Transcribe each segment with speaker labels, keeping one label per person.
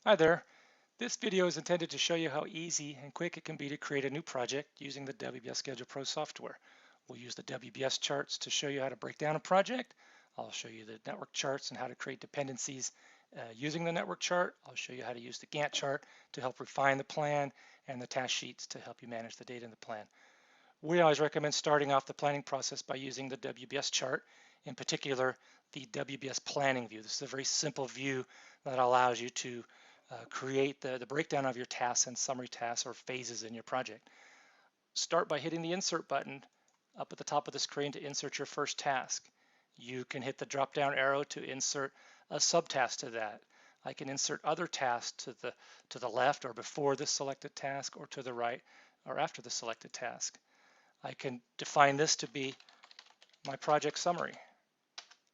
Speaker 1: Hi there. This video is intended to show you how easy and quick it can be to create a new project using the WBS Schedule Pro software. We'll use the WBS charts to show you how to break down a project. I'll show you the network charts and how to create dependencies using the network chart. I'll show you how to use the Gantt chart to help refine the plan and the task sheets to help you manage the data in the plan. We always recommend starting off the planning process by using the WBS chart, in particular the WBS planning view. This is a very simple view that allows you to create the breakdown of your tasks and summary tasks or phases in your project. Start by hitting the insert button up at the top of the screen to insert your first task. You can hit the drop down arrow to insert a subtask to that. I can insert other tasks to the left or before the selected task, or to the right or after the selected task. I can define this to be my project summary.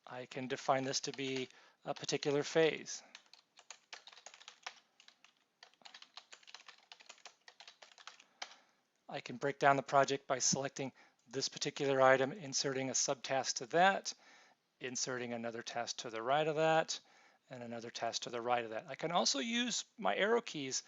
Speaker 1: I can define this to be a particular phase. I can break down the project by selecting this particular item, inserting a subtask to that, inserting another task to the right of that, and another task to the right of that. I can also use my arrow keys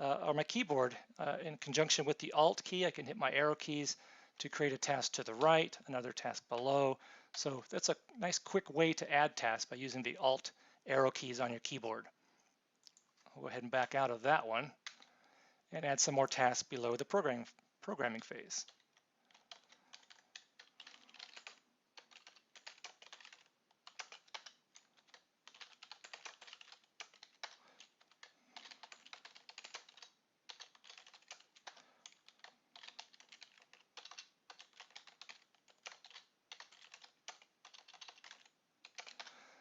Speaker 1: or my keyboard in conjunction with the Alt key. I can hit my arrow keys to create a task to the right, another task below. So that's a nice quick way to add tasks by using the Alt arrow keys on your keyboard. I'll go ahead and back out of that one and add some more tasks below the programming phase.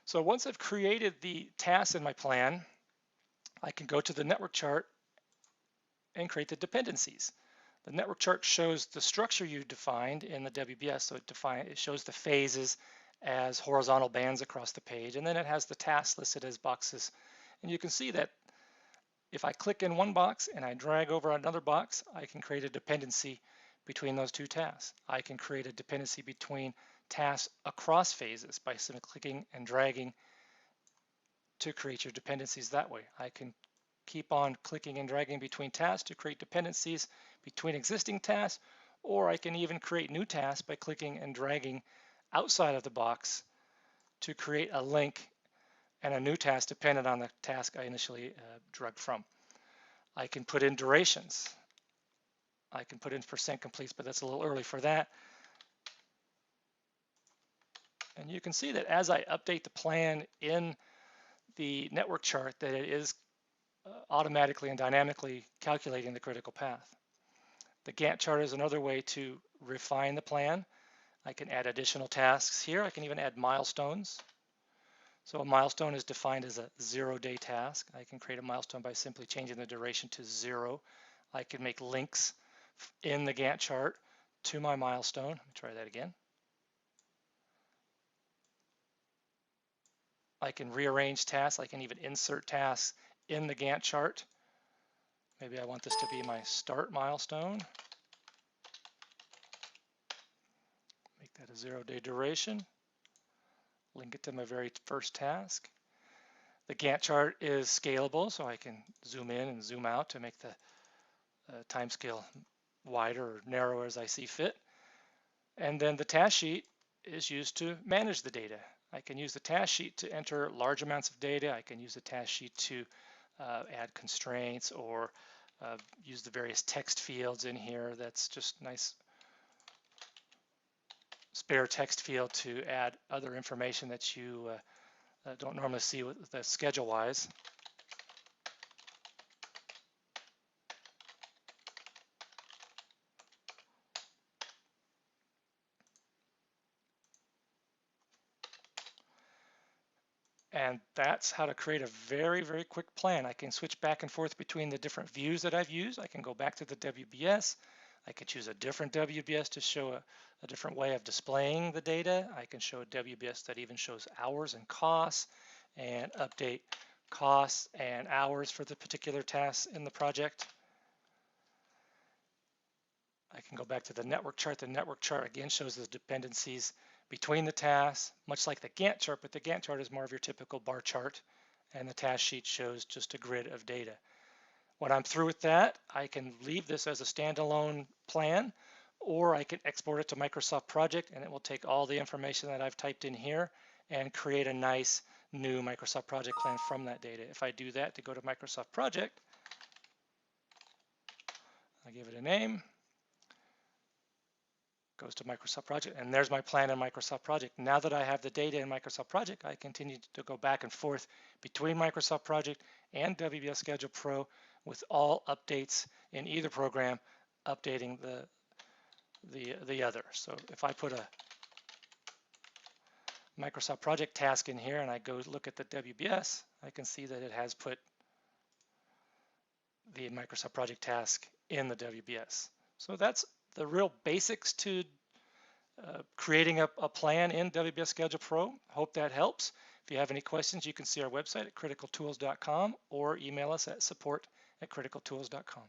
Speaker 1: So once I've created the tasks in my plan, I can go to the network chart and create the dependencies. The network chart shows the structure you defined in the WBS, so it shows the phases as horizontal bands across the page, and then it has the tasks listed as boxes. And you can see that if I click in one box and I drag over another box, I can create a dependency between those two tasks. I can create a dependency between tasks across phases by simply clicking and dragging to create your dependencies that way. I can keep on clicking and dragging between tasks to create dependencies between existing tasks, or I can even create new tasks by clicking and dragging outside of the box to create a link and a new task dependent on the task I initially dragged from. I can put in durations. I can put in percent completes, but that's a little early for that. And you can see that as I update the plan in the network chart, that it is automatically and dynamically calculating the critical path. The Gantt chart is another way to refine the plan. I can add additional tasks here. I can even add milestones. So a milestone is defined as a 0-day task. I can create a milestone by simply changing the duration to 0. I can make links in the Gantt chart to my milestone. Let me try that again. I can rearrange tasks. I can even insert tasks in the Gantt chart. Maybe I want this to be my start milestone. Make that a 0-day duration. Link it to my very first task. The Gantt chart is scalable, so I can zoom in and zoom out to make the time scale wider or narrower as I see fit. And then the task sheet is used to manage the data. I can use the task sheet to enter large amounts of data. I can use the task sheet to add constraints or use the various text fields in here. That's just nice spare text field to add other information that you don't normally see with the schedule-wise. And that's how to create a very, very quick plan. I can switch back and forth between the different views that I've used. I can go back to the WBS. I could choose a different WBS to show a different way of displaying the data. I can show a WBS that even shows hours and costs and update costs and hours for the particular tasks in the project. I can go back to the network chart. The network chart again shows the dependencies between the tasks, much like the Gantt chart, but the Gantt chart is more of your typical bar chart. and the task sheet shows just a grid of data. When I'm through with that, I can leave this as a standalone plan, or I can export it to Microsoft Project, and it will take all the information that I've typed in here and create a nice new Microsoft Project plan from that data. If I do that to go to Microsoft Project, I give it a name, goes to Microsoft Project, and there's my plan in Microsoft Project. Now that I have the data in Microsoft Project, I continue to go back and forth between Microsoft Project and WBS Schedule Pro with all updates in either program, updating the other. So if I put a Microsoft Project task in here and I go look at the WBS, I can see that it has put the Microsoft Project task in the WBS. So that's the real basics to creating a plan in WBS Schedule Pro. Hope that helps. If you have any questions, you can see our website at criticaltools.com or email us at support@criticaltools.com.